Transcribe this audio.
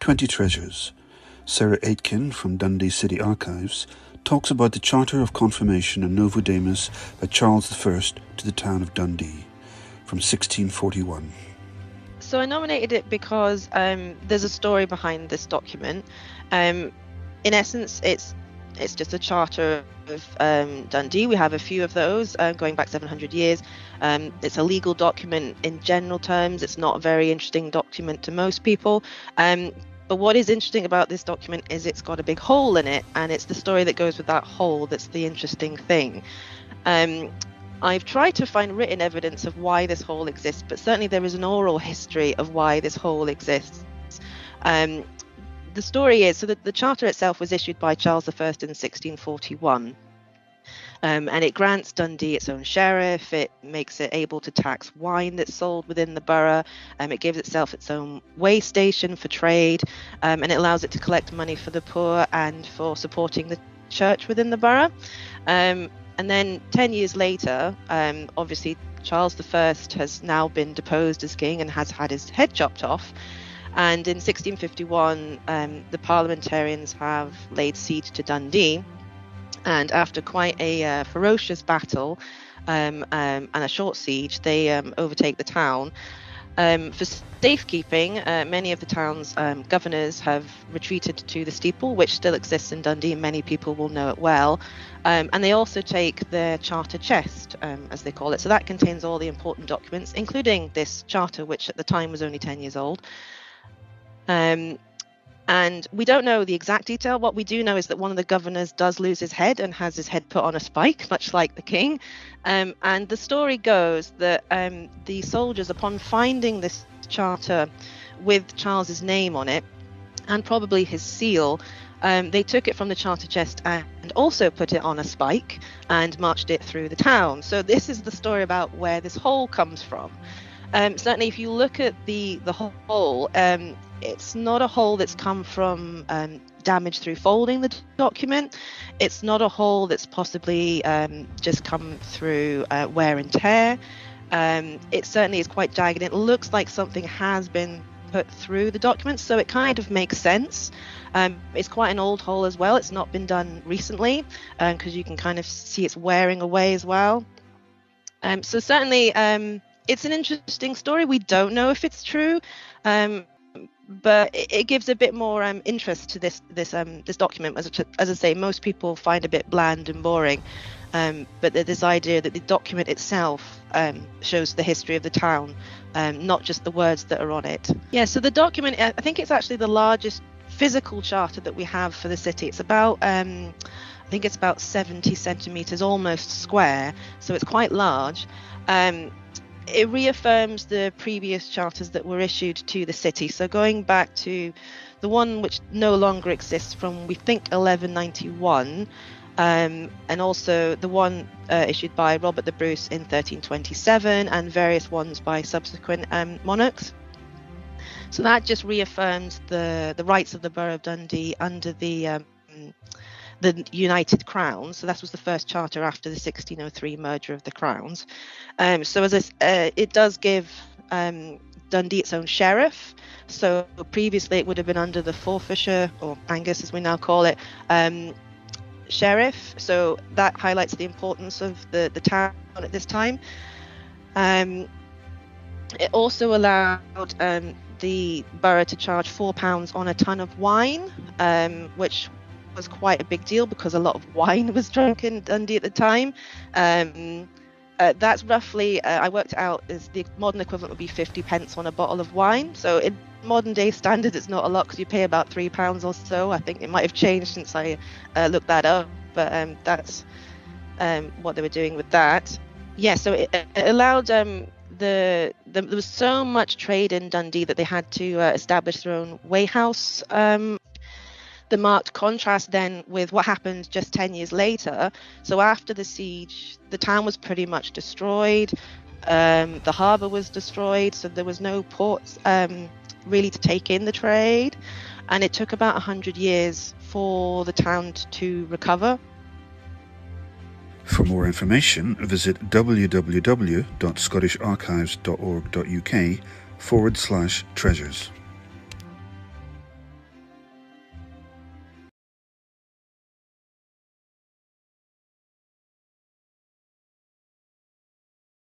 20 Treasures. Sarah Aitken from Dundee City Archives talks about the Charter of Confirmation and Novodamus by Charles I to the town of Dundee from 1641. So I nominated it because there's a story behind this document. In essence, it's just a charter of Dundee. We have a few of those going back 700 years. It's a legal document in general terms. It's not a very interesting document to most people. But what is interesting about this document is it's got a big hole in it, and it's the story that goes with that hole that's the interesting thing. I've tried to find written evidence of why this hole exists, but certainly there is an oral history of why this hole exists. The story is, so that the charter itself was issued by Charles I in 1641. And it grants Dundee its own sheriff. It makes it able to tax wine that's sold within the borough. It gives itself its own way station for trade, and it allows it to collect money for the poor and for supporting the church within the borough. And then 10 years later, obviously Charles I has now been deposed as king and has had his head chopped off. And in 1651, the parliamentarians have laid siege to Dundee. And after quite a ferocious battle and a short siege, they overtake the town. For safekeeping, many of the town's governors have retreated to the steeple, which still exists in Dundee, and many people will know it well. And they also take their charter chest, as they call it. So that contains all the important documents, including this charter, which at the time was only 10 years old. And we don't know the exact detail. What we do know is that one of the governors does lose his head and has his head put on a spike, much like the king. And the story goes that the soldiers, upon finding this charter with Charles's name on it, and probably his seal, they took it from the charter chest and also put it on a spike and marched it through the town. So this is the story about where this hole comes from. Certainly, if you look at the hole, it's not a hole that's come from damage through folding the document. It's not a hole that's possibly just come through wear and tear. It certainly is quite jagged. It looks like something has been put through the document, so it kind of makes sense. It's quite an old hole as well. It's not been done recently because you can kind of see it's wearing away as well. So certainly it's an interesting story. We don't know if it's true. But it gives a bit more interest to this document. As I say, most people find a bit bland and boring, but there's this idea that the document itself shows the history of the town, not just the words that are on it. Yeah, so the document, I think it's actually the largest physical charter that we have for the city. It's about, I think it's about 70 centimetres, almost square, so it's quite large. It reaffirms the previous charters that were issued to the city. So going back to the one which no longer exists from, we think, 1191, and also the one issued by Robert the Bruce in 1327, and various ones by subsequent monarchs. So that just reaffirms the rights of the Borough of Dundee under the United Crowns. So that was the first charter after the 1603 merger of the crowns. So it does give Dundee its own sheriff. So previously it would have been under the Forfarshire, or Angus as we now call it, sheriff. So that highlights the importance of the town at this time. It also allowed the borough to charge £4 on a ton of wine, which was quite a big deal because a lot of wine was drunk in Dundee at the time. That's roughly, I worked out, is the modern equivalent would be 50 pence on a bottle of wine. So in modern day standards, it's not a lot because you pay about £3 or so. I think it might have changed since I looked that up, but that's what they were doing with that. Yeah, so it allowed there was so much trade in Dundee that they had to establish their own wayhouse. The marked contrast then with what happened just 10 years later. So after the siege, the town was pretty much destroyed. The harbour was destroyed, so there was no ports really to take in the trade. And it took about 100 years for the town to recover. For more information, visit www.scottisharchives.org.uk/treasures.